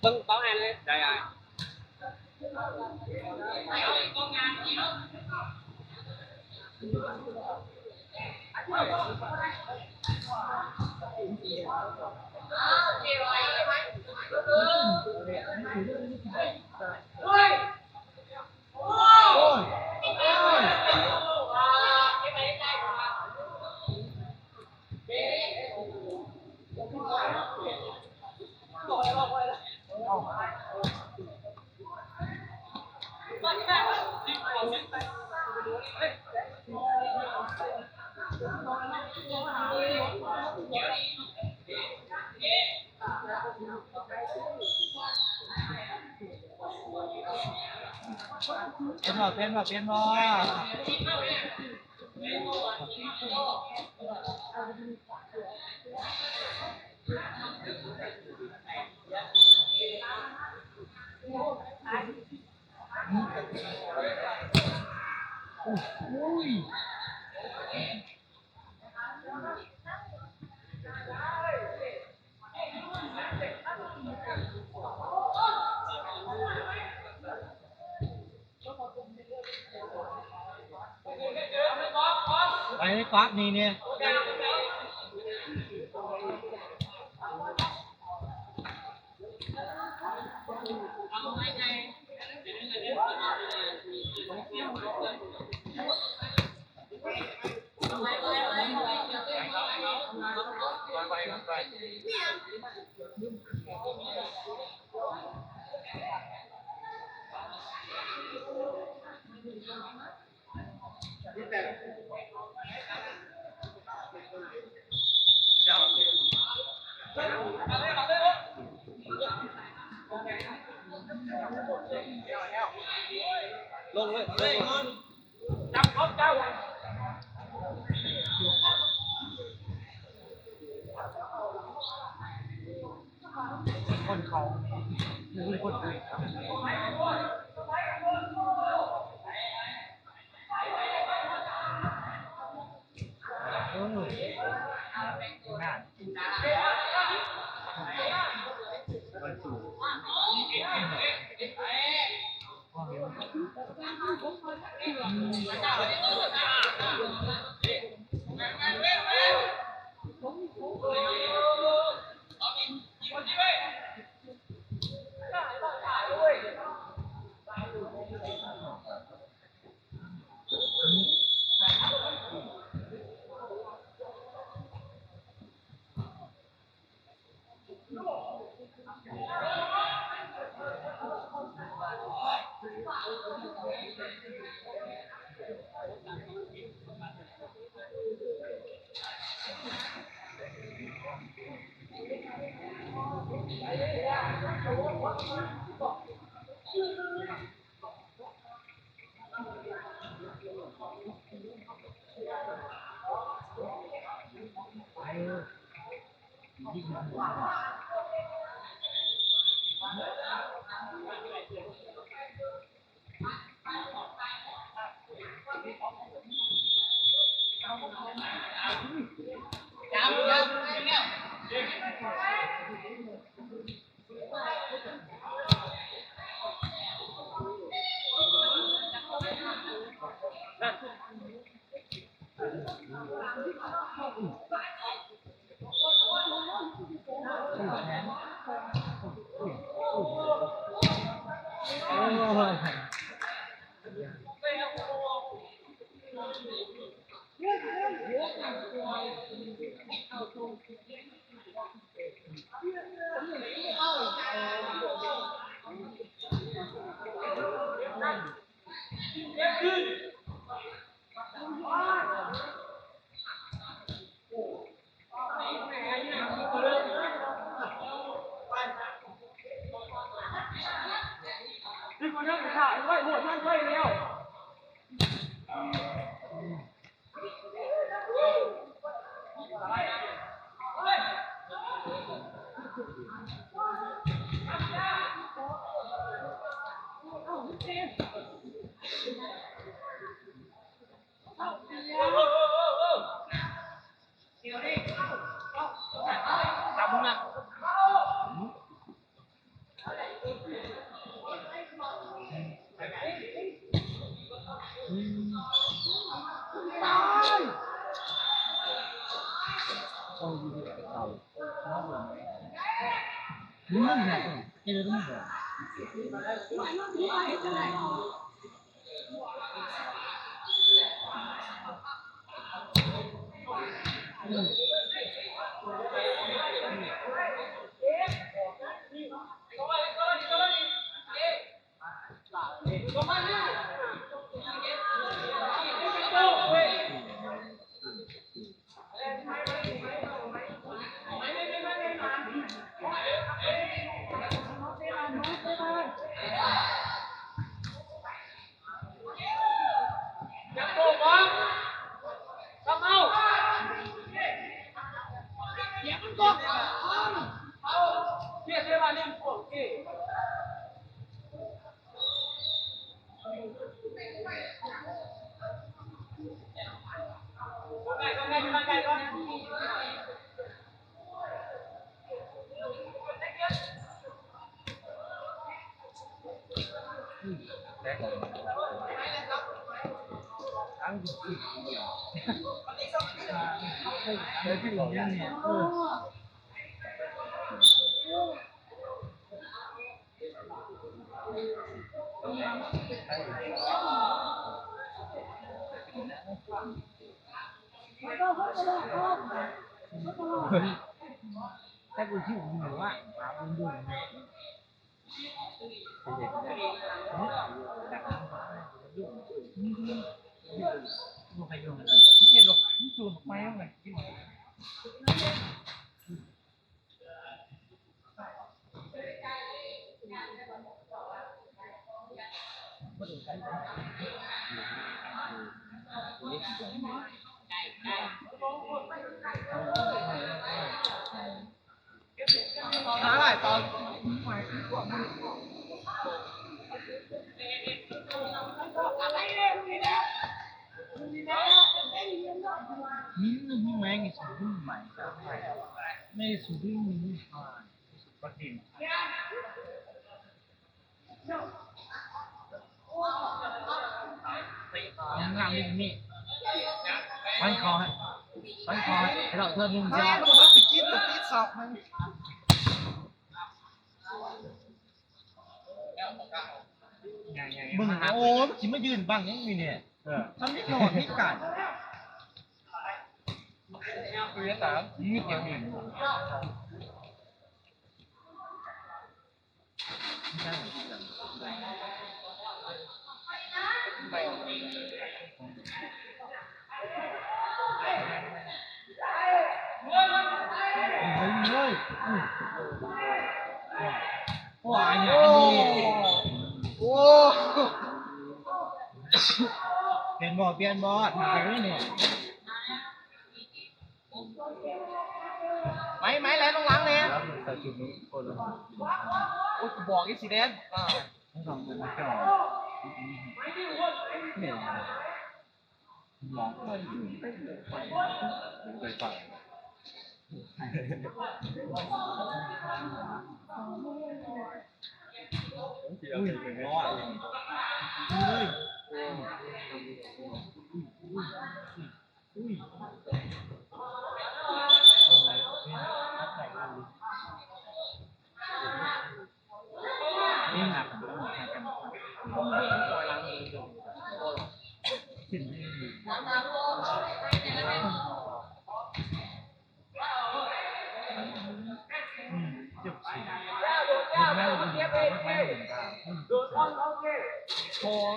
vâng báo anh lên đây ai tiến vào đấy quát đi nè luôn đấy chăm không chămคนเขาหรือคนอื่นงานวันศุกร์chăm không nào มึงเนี่ยเจอมึงเหรอตั้งอยู่ที่เลยที่หลงเนี่ยถ้ากูที่หนูว่าหาบุญดูเนี่ยดูใครดูมันนี่หรอกนี่จูนออกมาแล้วไงหาอะไรตอนมิ้นท์นี่แม่งสูงขึ้นใหม่ครับไม่สูงขึ้นมิ้นท์ผ่านสุดประเด็นงามนี่นี่ฟันคอฮะฟันคอเราเธอมึงจะตะกี้สอบมันมึงโอ้ยจิมายืนบังยังมีเนี่ยทำนี่นอนนี่กัดคุยกันสามนี่เกี่ยวนี่เลยว้าอย่างนี้โอ้เปลี่ยนบอดหายเลยเนี่ยไม้แล้วต้องล้างเลยใส่จุดนี้คนละโอ้ยบอกอีสิเดนต้องทำเป็นนักข่าวเนี่ยมองไม่อยู่เคยฟังอุ้ยร้อนอุ้ยนี่หนักต้องหากันคอยล้างมือขึ้นเจ็บสิแม่ดูแม่ดูโค้ง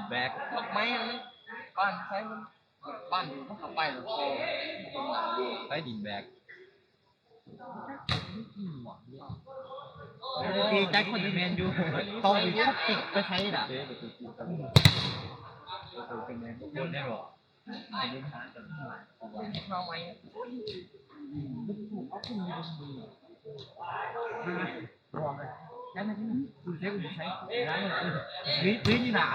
แบกดอกไม้บ้านใช้มันบ้านอยู่ต้องขับไปหรือโค้งใช้ดินแบกดีใจคนที่แมนอยู่ต้องมีทุกติกไปใช้ด่ะคนได้หรอเราไหมรอเลยใช้ไหมคุณใช้คุณใช้ร้านเลยวินี่หนา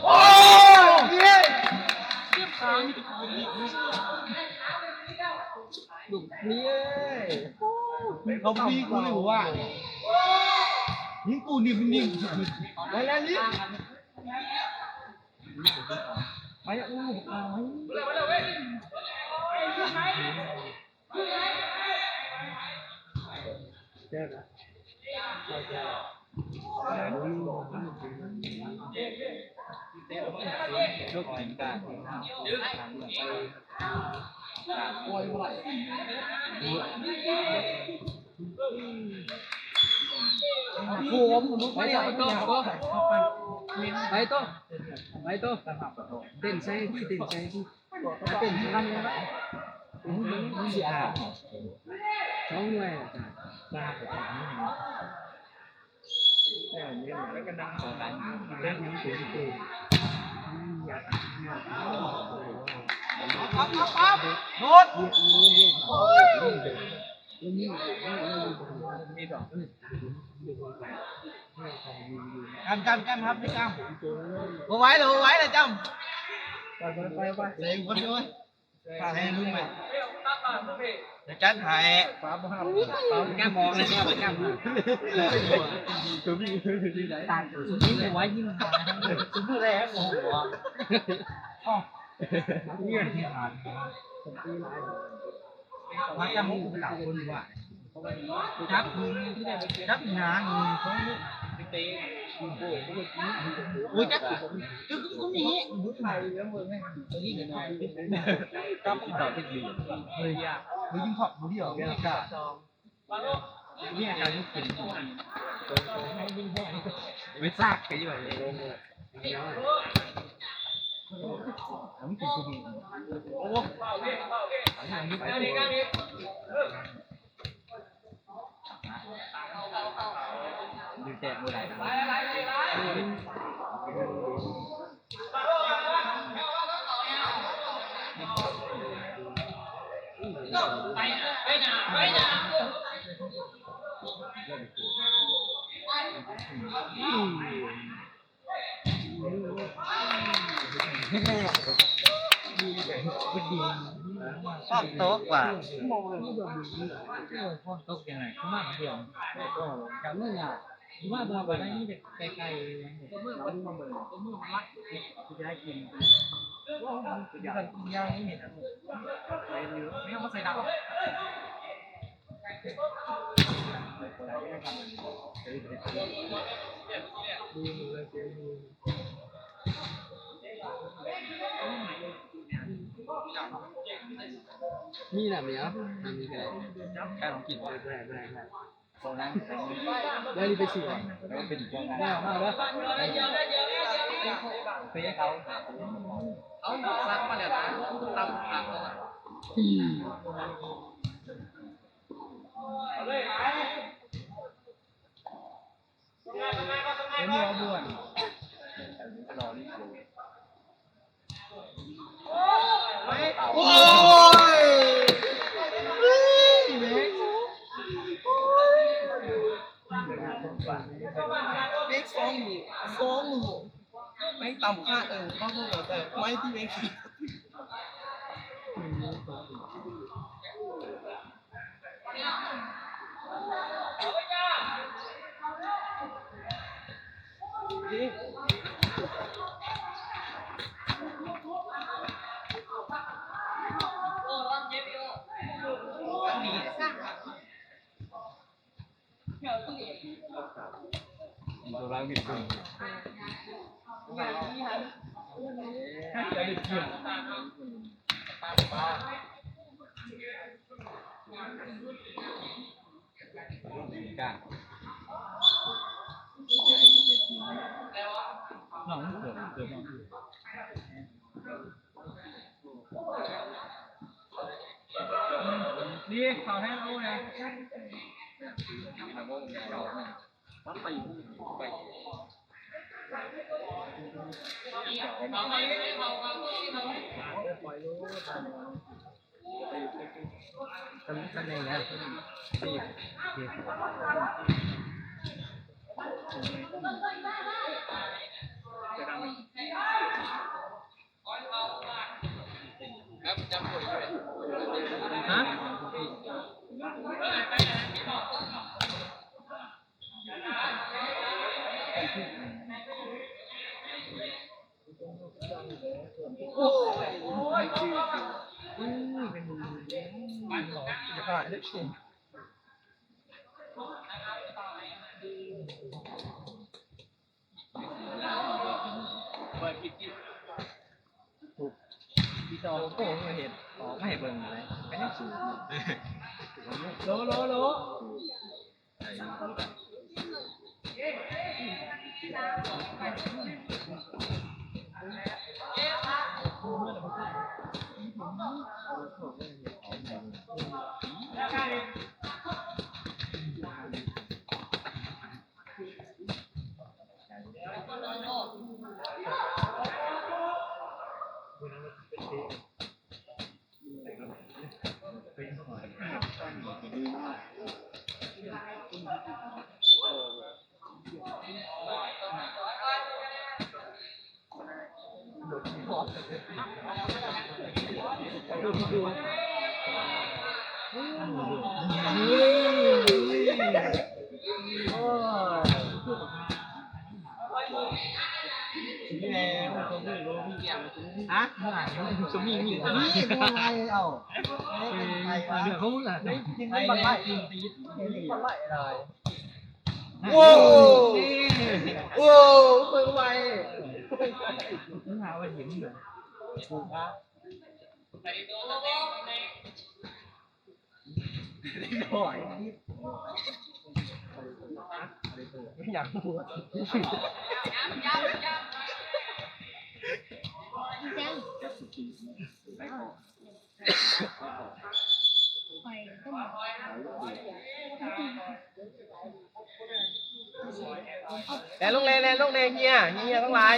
โอ้ยลูกนี้เขาพี่กูเลยว่ายิงกูนิ่มๆไปแล้วนี่ไปอู้เจ๊นะลูกถึงการโอ้ยไหวโอ้ผมไปต่อเต้นใช่เต้นใช่เต้นทันเลยไหมมึงเสียช่องด้วยจ้าแล้วก็นั่งต่อกันเล่นยังสูงสูงปั๊บโน้ตมีต่อกันครับพี่กัมมาไว้เลยจำไปเสียงคนด้วยถ่ายลุงไหมจะจัดถ่ายปั๊บแก้มมองเลยแก้มตัวพี่ตายยิ่งไว้ยิ่งตายตัวผู้แรงโอ้โหอ๋อนี่ที่ผ่านพักจำมุกเป็นหลักคนว่าจับงานเขาโอ้ยจับก็มีบุญใหม่แล้วมึงแม่ตัวนี้กันหน่อยจับต่อที่ดีเฮ้ยยิ่งขอบบุญเดียวเนี่ยก็นี่อาการยุคเป็นไม่ซากกันยังไงผมกินกูมีโอ้ดูแจกเมื่อไหร่ชอบโต๊ะกว่าโต๊ะยังไงเขามากเดียวจำไม่ได้ว่าบาบาได้นี่ไกลๆตัวมือมันรัดจะได้กินย่างนี่เห็นอะไรเยอะไม่ต้องมาใส่ดาวมีแบบนี้ครับมีการลองกินได้ตรงนั้นได้รีบไปฉีดแล้วเป็นอีกอย่างได้มากแล้วไปให้เขาซักมาเดี๋ยวนะตำซักเลยเห็นหัวบ้วนโอ้ยเล็กสองหมื่นไม่ต่ำคาดเขาบอกแต่ไม่ที่ไม่คิดตัวเราผิดคุณจะได้เที่ยวกันน้องเกิดน้อง เขาให้รู้นะตำแหน่งนะฮะโอ้ยจะขาดได้ชิมพี่จอโก้ไม่เห็นไม่เห็นเบิ่งอะไรไม่ได้สูงโลฮะสมีนี่ตัวอะไรเอาเรื่องของมึงอ่ะยิงมันบังไล่ยิงตีบังไล่อะไรโว้โว้เปิดไว้มึงหาว่าหินเหรอถูกครับหน่อยไม่อยากพูดแต่ลูกเลงเฮียทั้งหลาย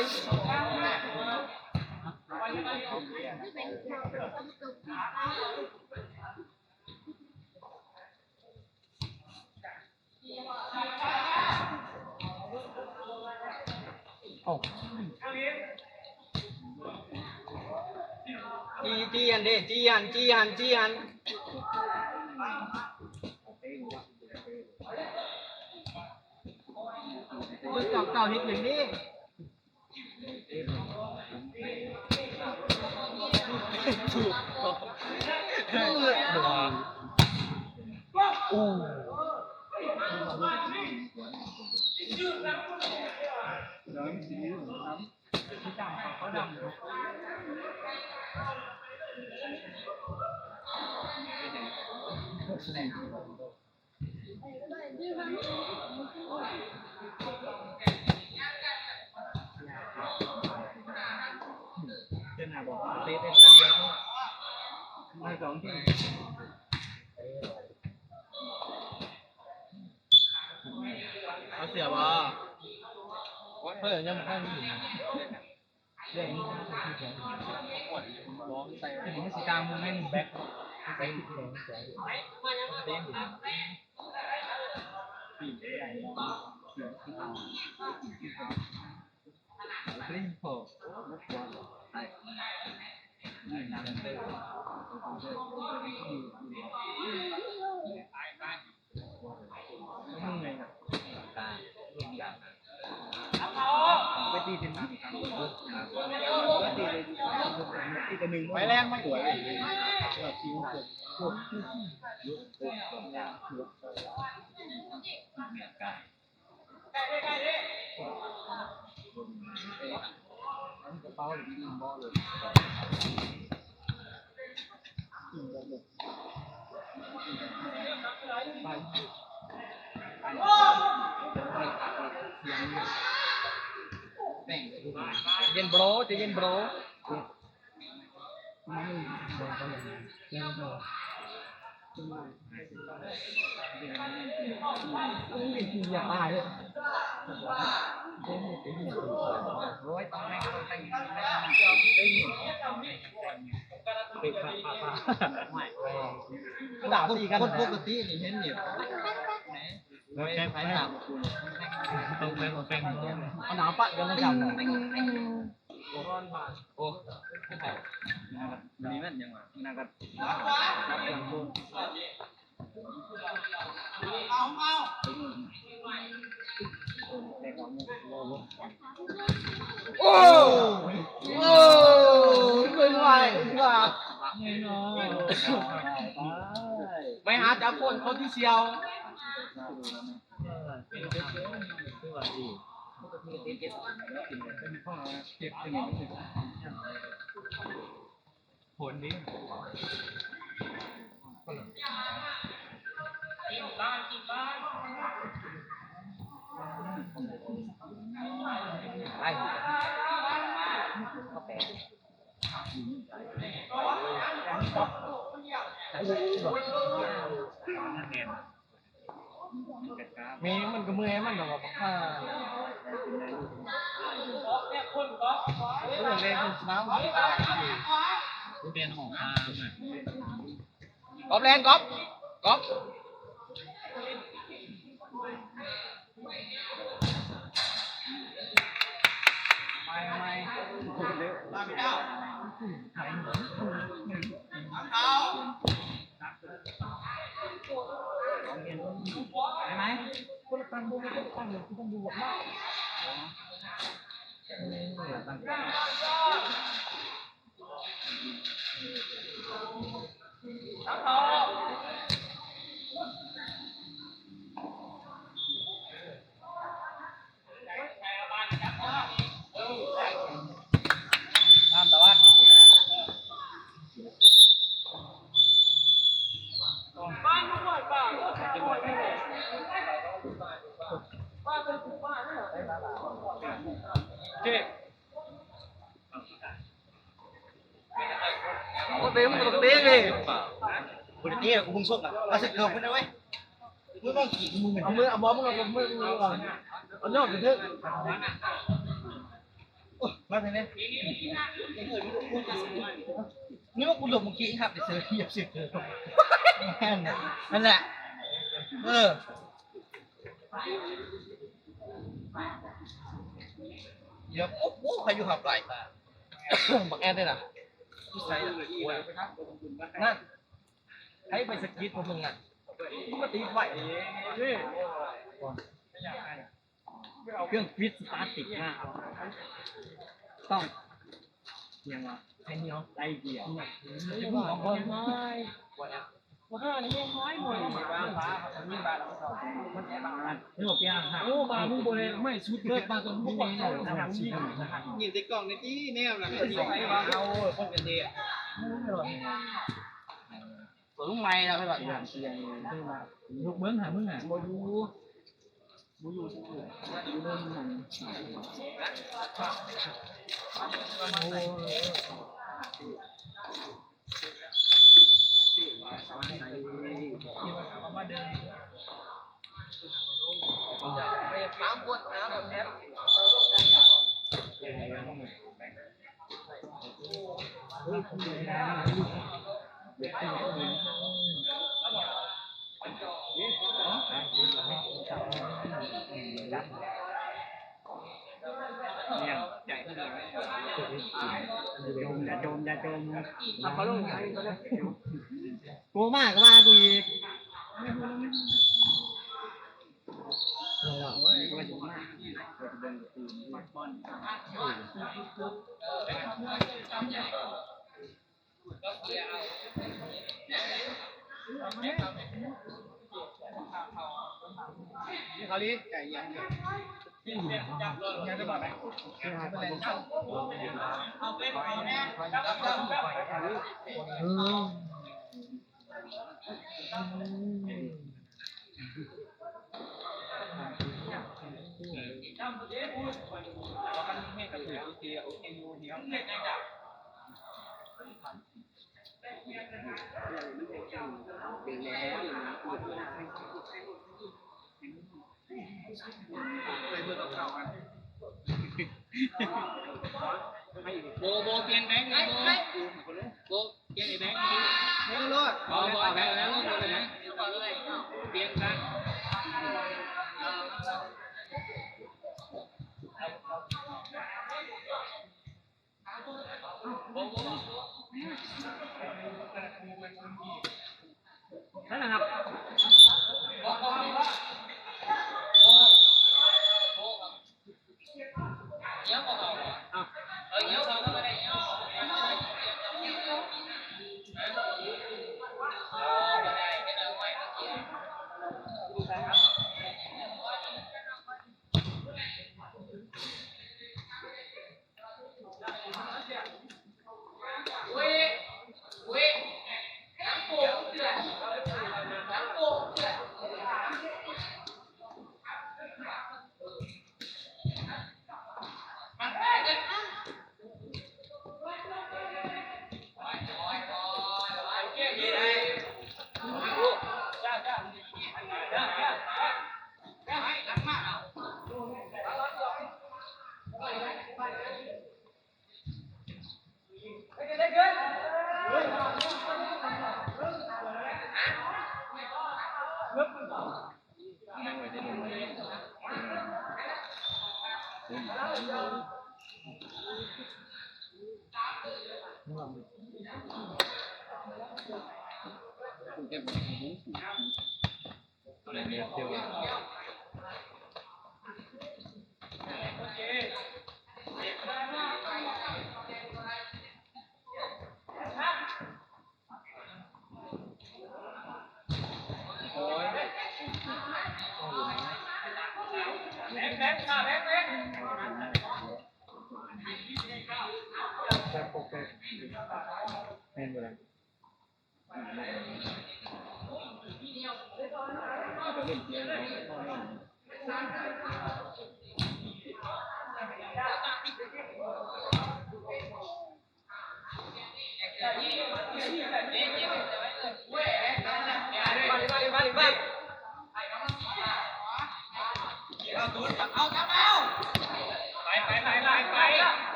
จีอันเด้จีอันมึงเก่านิดหนึ่งนี่โอ้เขาดำเดินหาบอกเตะเป็นตั้งเดียวมาสองที่เอาเสียบ่เพื่อนยังไม่ได้เรื่องนี้ร้องใส่ถึงสีกลางมึงให้แบ็คใส่แดงใส่เต้นปีกใหญ่คลิ้งโผล่ใส่ไปตีถึงไปแรงไม่สวยกระเป๋าหรือที่บ่อเลยเย็นโบรจะเย็นโบร อย่าตายเลยด่าตีกันคนปกตินี่เห็นเนี่ยไม่ใช่ด่าต้องเป็นเอาหนาวปะกันแล้วกันโอ้นี่มันยังไงน่ากันโอ้โอ้เป็นไงว่าไม่หาจับคนที่เชียวผลนี้ไอ้มีมันก็เมื่อยมันแบบว่าเรื่องเล่นน้ำเป็นของอาก๊อฟแลนก๊อฟไม่ตามไม่ได้ไหมคนตั้งดูไม่ต้องตั้งเลยคุณต้องดูแบบว่าน้ำตะวันบ้านทุกคนบ้านเจ๊โอ้เต็มตัวเต็มเลยคุณเตี้ยกูมึงส้มอ่ะมาสึกเกินไปนะเว้ยมึงต้องขี่มึงเอามือบอลมึงเอามือก่อนเอายอดถึงเถอะมาทางนี้นี่ว่ากูหลบเมื่อกี้ครับเดี๋ยวเสือเหยียบเสือนั่นแหละเดี๋ยวโอ้ใครอยู่หับไหลบักแอนได้หรอใช่นั่นให้ไปสกิดพวกมึงอ่ะปกติไหวเครื่องฟิตสตาร์ติกมากต้องยังไงให้เหนียวใจเกี่ยวของคนน้อยว่าข้านี่ยังน้อยหมดบ้านฟ้าครับมีบ้านแล้วก็มันแอบบ้านนี่บอกยังฮะโอ้มามึงโบเลยไม่ชุดเลิกมาจนมึงเองเลยนะครับยิงในกล่องในที่แนวนะที่ใครว่าเอาคนกันดีอ่ะตัวลุงไม้เราให้แบบอย่างเสียงลูกเบิ้งหามึงอ่ะโบยูน้ำปวดน้ำแบบนี้เนี่ยใหญ่ขนาดนี้อย่าจมเอาเขาลงไปก็ได้กูมากก็มากูอีกนี่เขาลีไก่ยังยังจะบอกไหมเอาเป็นเอาแน่เป็นแ โบเปลี่ยนแบงค์นะโบเปลี่ยนไอ้แบงค์ไม่รอด บอแบงค์แล้วลงเลยนะเปลี่ยนกัน นั่นนะครับ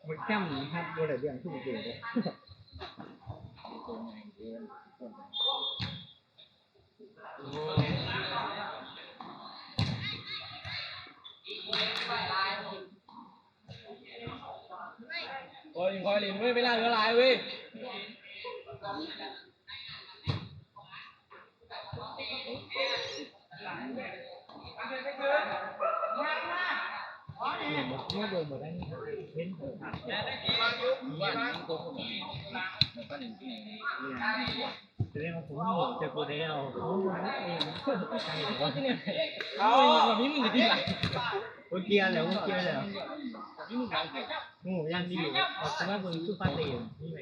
มันแก้มครับโดนอะไรเรื่องทุกอย่างเลยคอยลินเว้ยไม่ได้เรือลายเว้ยเมื่อโดนหมดแล้วนี่เว้นหัวขาดจะเรียกว่าผมหมดจะกูได้เอาเขาเองเขาแบบนี้มึงจะดีไรโอเคแล้วโอเคแล้วโอ้ยังดีอยู่เอาแต่ว่ามึงสู้ฟาเตียนี่ไหม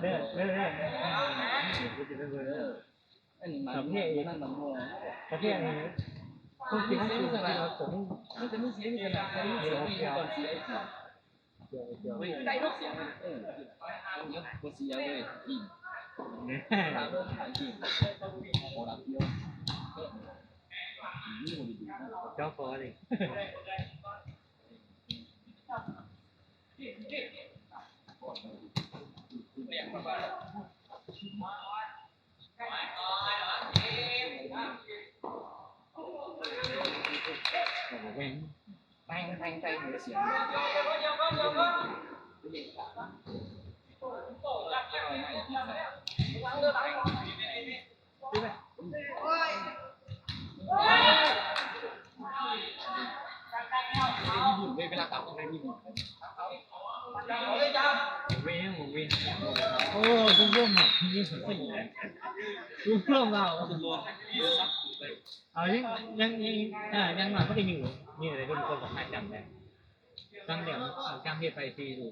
เด้อประเทศเองประเทศนี้ต้องกินให้ดูกันแล้วผมมันจะไม่เสียเงินนะไม่เสียเงินก่อนเสียได้ลูกเสียเยอะกว่าเสียเลยอีกเจ้าฟอเลยแทงใจเหนือเสียง บุญเวลากลับต้องได้มีบุญ โอ้คุณร่วมหมดยิงสุดสิ่งคุณร่วมเราเอายังหน่อยก็ได้อยู่นี่อะไรก็มีคนบอกให้จำได้จำเดี๋ยวจำเหตุไปทีดู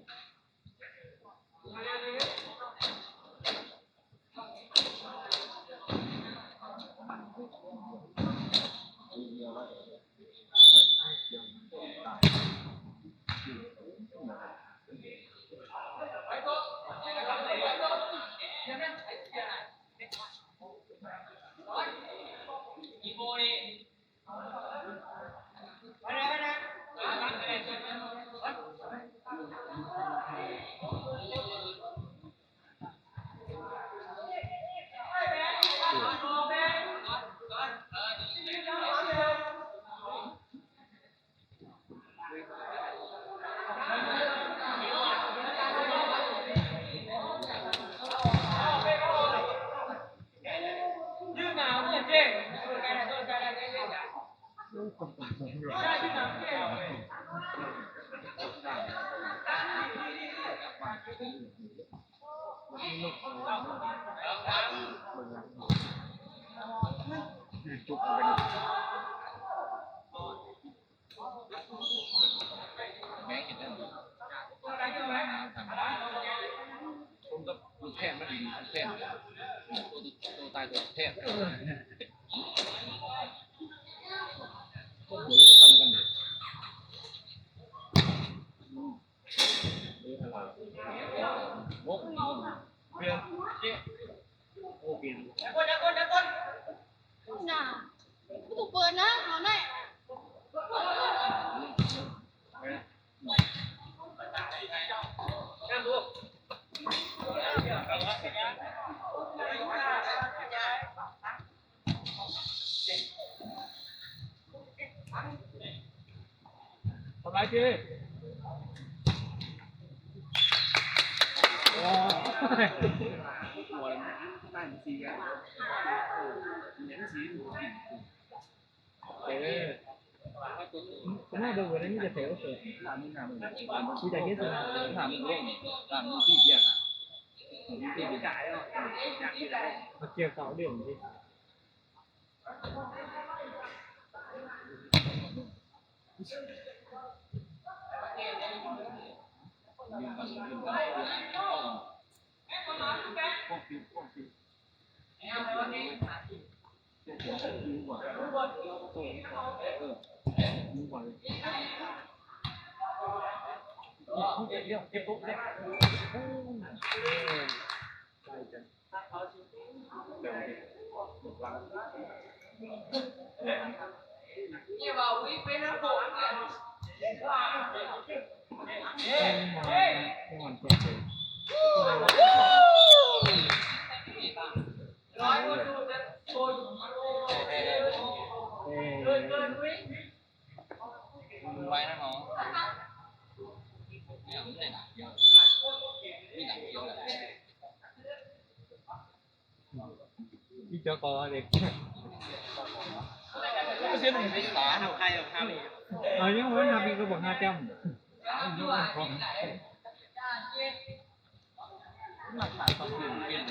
แม่เห็นได้ผมก็ลูกแทนมันดีลูกแทนตัวตายตัวแทนก็เหมือนไปทำกันเนี่ยโอ้เปลี่ยนเจ๊โอ้เปลี่ยน น่ะกูถูกเปิดนะขอหน่อย ทำไรจีโอ้ หัวตั้งสีกันยังสีถูกกิน ผมน่าดูวันนี้จะเสียก็เสีย ถามมึงถามมึง กูจะคิดสิ ถามมึงร่วงถามมึงพี่เกียร์อ่ะพี่ไม่จ่ายหรอกอยากที่ไหน มาเกี่ยวเสาเดือดดิ ยืมกันพวกฟิวพวกฟิวยืมกว่ายืมกว่าเลยเก็บปุ๊บเนี่ยมึงไว้นะน้องเนี่ยมึงไหนหนักเยอะมีหนักเยอะเลย พี่เจ้ากอเด็ก ไม่ใช่มึงไปสาทำใครหรอกครับ เอายังวันนาบีก็บอก5 จ้ำ หลักฐานความจริงเปลี่ยน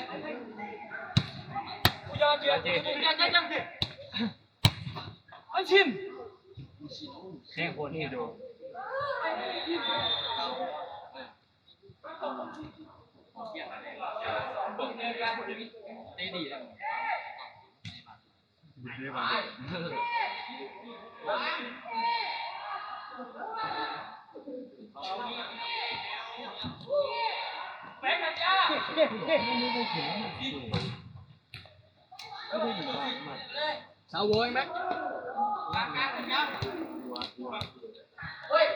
อันชิม แค่คนนี้ดู ได้ดีเลย เรียบร้อย สาวโวยไหม เฮ้ย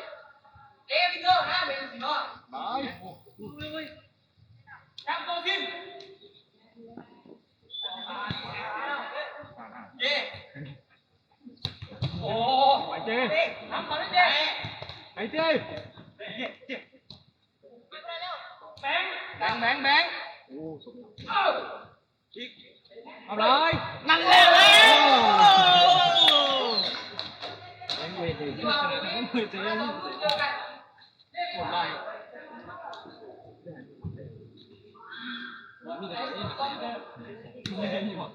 เอ๊ะพี่เกอร์นะเป็นสิเนาะ ไป จับตัวพิมเย้โอ้ ไปเจ้ ทำก่อนนะเจ๊ ไปเจ้ แบงค์ แบง เอ้า เอาเลย นั่นแหละ แบงค์เวที ที่ว่า เจ๊ยังหมดไรมีแต่เล่นนี่หมด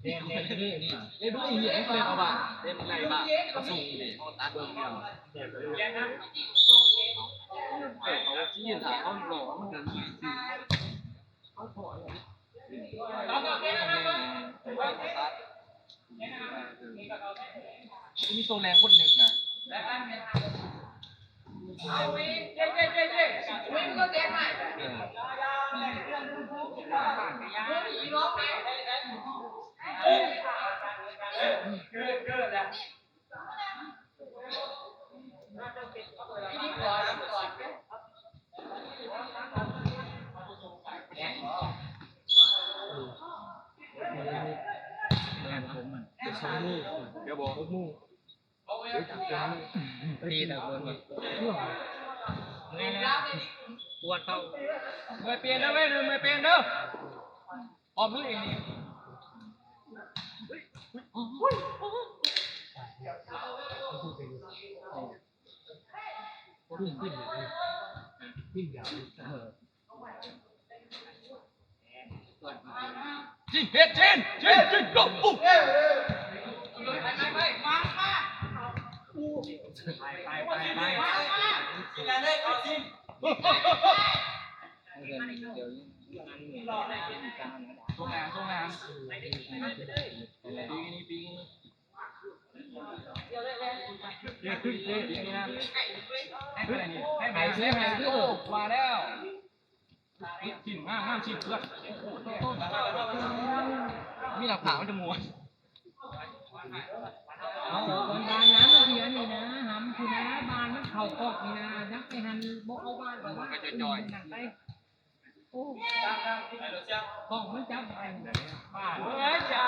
เล่นด้วยนี่เล่นด้วยเหี้ยเล่นเอาบ้าเล่นไรบ้าก็ส่งเอาตัดเบิ้งเดียวเขาชี้ถ่ายเขาหล่อมันกันเขาถอยมีตัวแรงคนหนึ่งอ่ะเอาเว้ยเจ๊ไม่ต้องเจ๊ใหม่อีน้องไหนเกิดแล้วนี่ก่อนเดี๋ยวบอกตีแต่คนแบบปวดเขา ไม่เปลี่ยนนะเว้ยไม่เปลี่ยนเด้อออกมือเองนี่จีเฮ็ดจีนก็ปุ๊บส่งงานปีนี้ขึ้นปีนี้นะให้อะไรนี่ให้ไปซื้อให้ซื้อมาแล้วชิ้นห้ามชิ้นเพื่อนมีหลักฐานมันจะมัว เอาคนบ้านน้ำมาเพียนี่นะหำคือนะบ้านมันเข่ากอกนี่นะยักไปหันบ่เอาบ้านก่อนว่านั่นไปโอ้กอกมันจับไปบ้าน เฮ้ยจ้า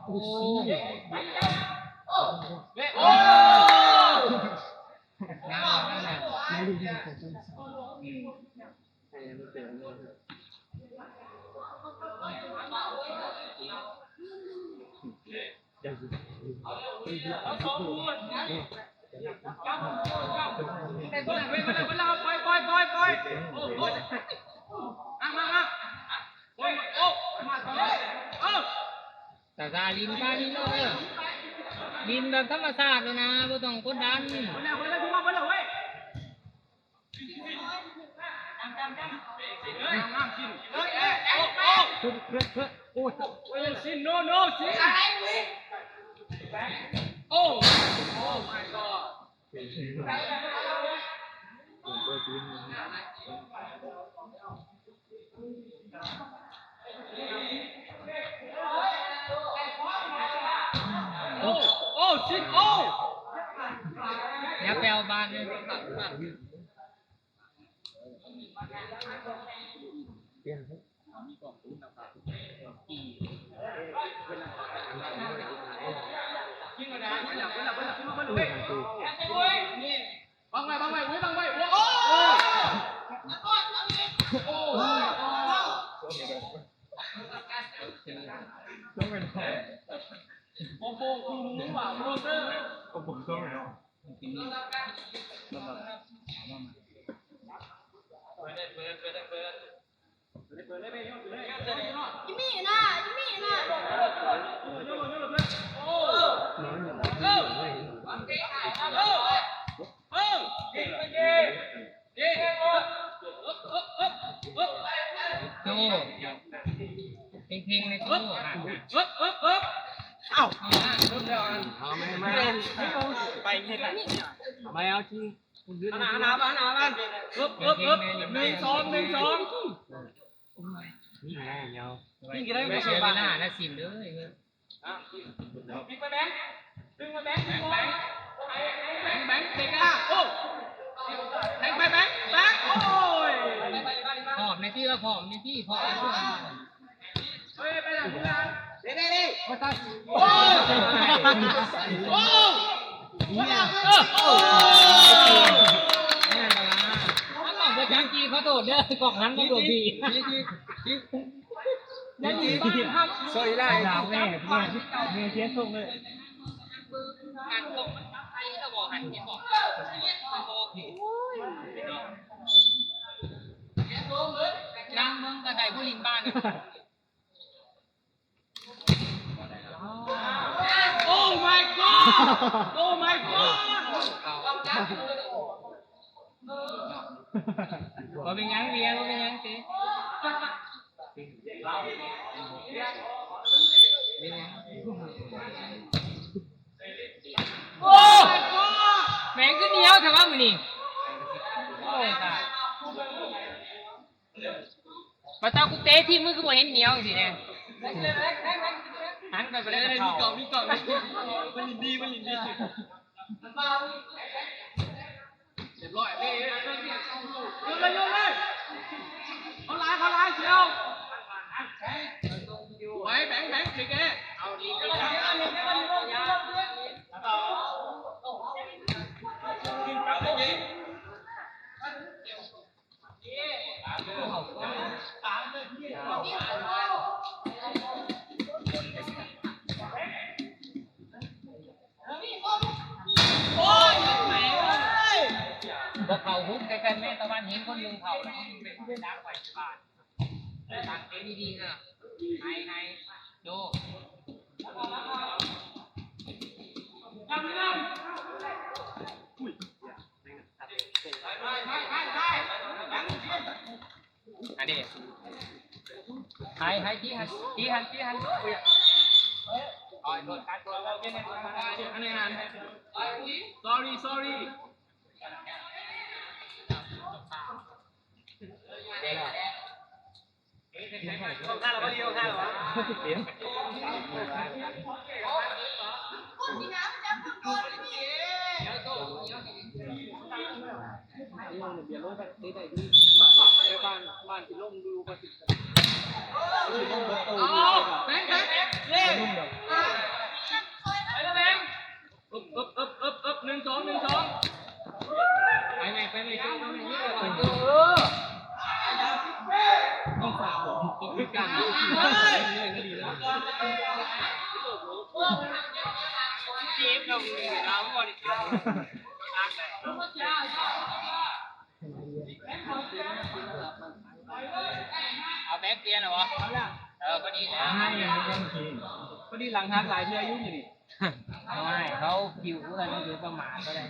โอ้ เว้ยโอ้ งามนั่นแหละแต่ซาลินป้านี่เลยลินแบบธรรมชาติเลยนะไม่ต้องกดดันโอ้ยสินโนสิอะไรวิโอ้ my god โอ้ชิดโอ้ อย่าแปลวบ้านเลยบังไว้โอ้โอ้โหคูรู้ว่าโรเตอร์ก็บอกต้องเนาะจิมมี่นะโจ้เพลงในโจ้ค่ะ เอ้า ไปเห็นไหม ไม่เอาจริง หนาบ้าน1 2 นี่ไงเงา นี่กี่ได้ ไม่ ไม่ ใช่ ใช่ เว บ้าน ลานะสินเลย บิ๊กแบงค์ดึงมาแบงค์เด็กอ่ะโอ้แบงค์โอ้ย ผอมในที่ว่าผอมในที่ผอมช่วง เฮ้ยไปหลังงานมาตั้ง โอ้เนี่ยถ้าบอกว่าจังกีเขาโดดเนี่ยกล่องนั้นก็โดดดียังดีครับ สวยได้ ดาวแน่เนี่ยเทียนส่งเลย หันกล้องมันจับไปแล้วบอกหันที่บอกนั่งมึงกระไดผู้ลิงบ้านโอ้ my god โอ้ my god บ่เป็นยังเบียร์บ่เป็นยังสิเป็นยังโอ้แม่งก็เหนียวแต่ว่ามื้อนี้โอ้ตายมาตากูเตะที่มือกูบ่เห็นเหนียวสิแน่หันไปบ่ได้มีกล่องมันยินดีเรียบร้อยเลยเขาลายเชียวไว้แบงค์สิแกเอาดีพวกเขาฮุบใกล้ๆแม่ตะวันเห็นคนลุงเขาแล้วเป็นผู้ดักไว้ที่บ้านดักเต้ดีๆนะให้ดูอันนี้ให้ชี้หันอ๋อโดนการตัวแล้วอันนี้หัน sorry ข้าเราก็ดีข้าเราเสียงบ้านที่ล่มดูประสิทธิ์แบงค์เล่ไปแล้วแบงค์อึบ1-2ไปไหมต้องฝากผมตกด้วยกันก็ดีแล้วเจ็บเราเราบริการเอาแบ็คเปลี่ยนเหรอวะพอดีนะพอดีหลังหักหลายเทื่อยุ่งอยู่นี่ไม่เขาผิวอะไรมันคือประมาทก็ได้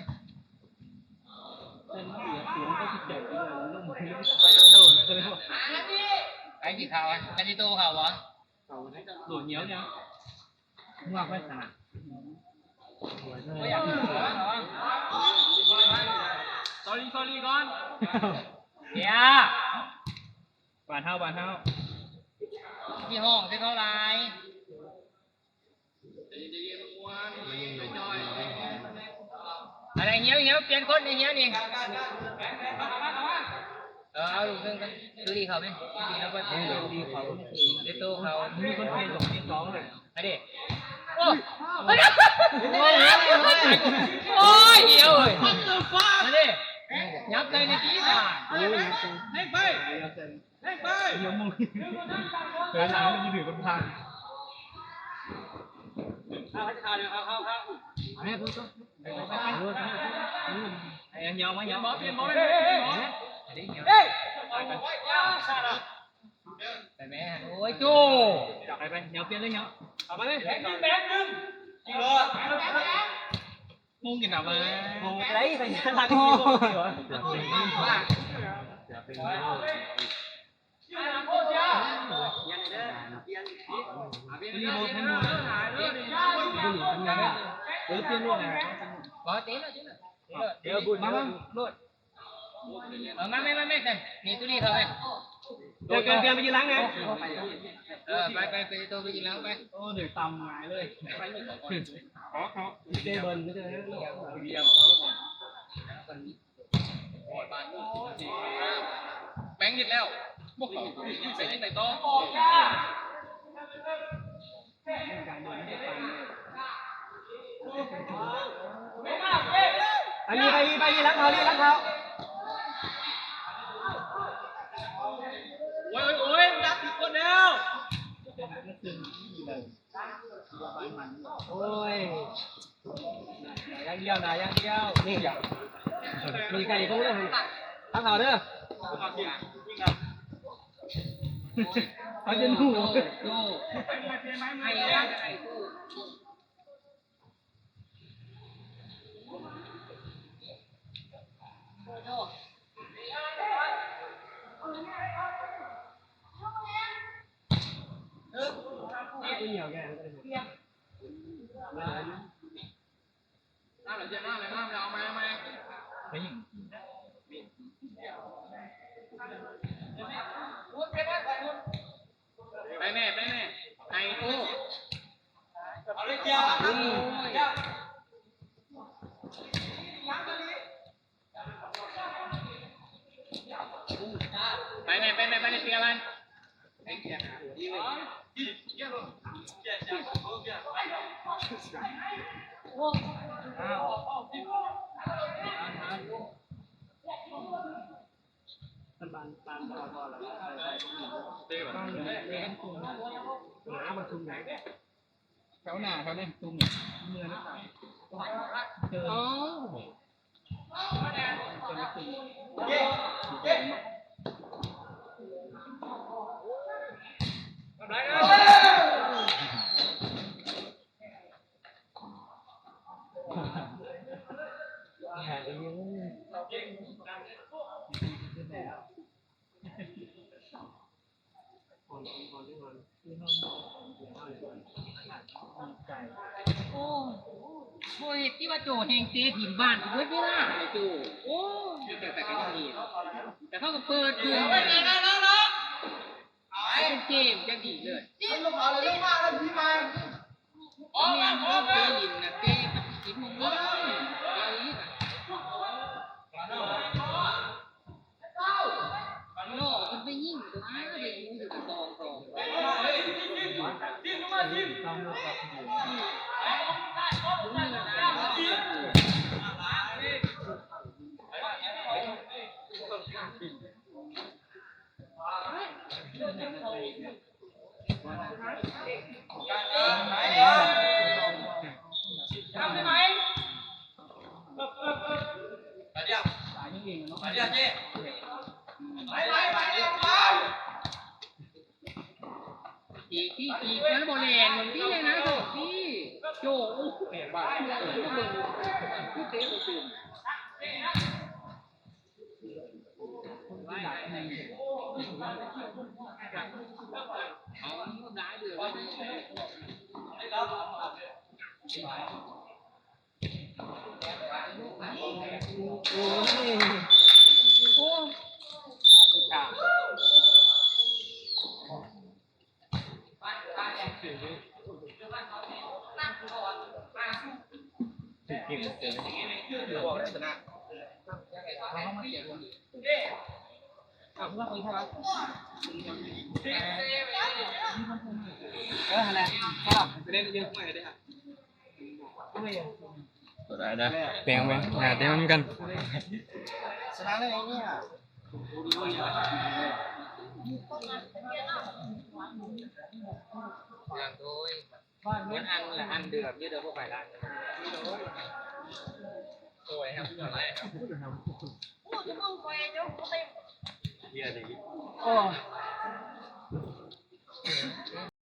เส้นเสียสูงก็ติดเจ็บเลยลุ่มไปไอ้กี่ข่าวอ่ะไอ้ที่โตข่าววะหลุดเหนียวยังงอกไม่ขนาดไม่อยากเหรอ sorry ก่อนเดี๋ยวบานเท้าที่ห้องที่เขาไล่อะไรเหี้ยวเปลี่ยนคนเหี้ยวนี่เอาลูกนึงกันดูดีเขาไหมดีแล้วก็ดีเขาเด็ดโตเขามีคนเปลี่ยนกับที2เลยไอ้เด็กโอ้ยเหี้ยวเลยไอ้เด็กยับเลยในที่บ้านให้ไปเดี๋ยวมึงเดินหลังมันจะถือคนพังเอาเนี่ยพูดก็ไอ้เหี้ยวมาเหี้ยวเปลี่ยนบอลไปแม่โอ้ยจูไปเหี้ยวเปลี่ยนเลยเหี้ยวเอาไปเลยแบงค์นึงมุงกินอะไรมุงไรไปทางนี้ว่าเดี๋ยวบุญมาโลดไม่กันนี่ตัวนี้เท่าไหร่เดี๋ยวกันไปยืนล้างไงไปตัวไปยืนล้างไปโอ้เดี๋ยวตำหายเลยเขาเดบินก็จะแบงค์หยุดแล้วพวกเขายิ่งใส่ยิ่งใส่โตอันนี้ไปล้างเท้าโอ้ยดักผิดคนแล้วโอ้ย ดียวนะอย่างเดียวนี่อย่างมีใครเขาเลยทั้งเอาเด้อเขาจะหนู โย่ให้ร่างกายสู้น้ำเหลือเจ็บน้ำเลยน้ำเราเอามาไปแม่ไอ้โอ้เอาเลยเจ้าไปแม่เตียมันแถวหน้าเขาเนี่ยตุ้มเมื่อนะเจอโอ้โหที่ว่าโจแหงเตะถิ่นบ้านเพื่อนไม่ล่ะไอ้โจโอ้แต่ก็ยังมีแต่เขาก็เปิดคืนเป็นเกมจะดีเลยลูกเอาเลยลูกมาแล้วพี่มา แม่เขาเตะหินนะเตะหินมุมนี้เอาอีกโน่มันไปยิ่งตรงนั้นไปยิงอยู่กับตองทำได้ไหมไปเดี๋ยวเจ๊จีมันโบแลนเหมือนพี่เลยนะโจพี่โจเปลี่ยนบ้านพี่เตะตัวตื่นเอาได้เดือดโอ้จ้าเก่งเกินบอกได้ชนะอะไรไปเล่นเยอะมากเลยครับได้แปลงไปหาเต็มเหมือนกันชนะเลยเนี่ยอย่างโดยมันอันเดือดยืดเดือดพวกไปได้โอ้ยครับอะไรครับโอ้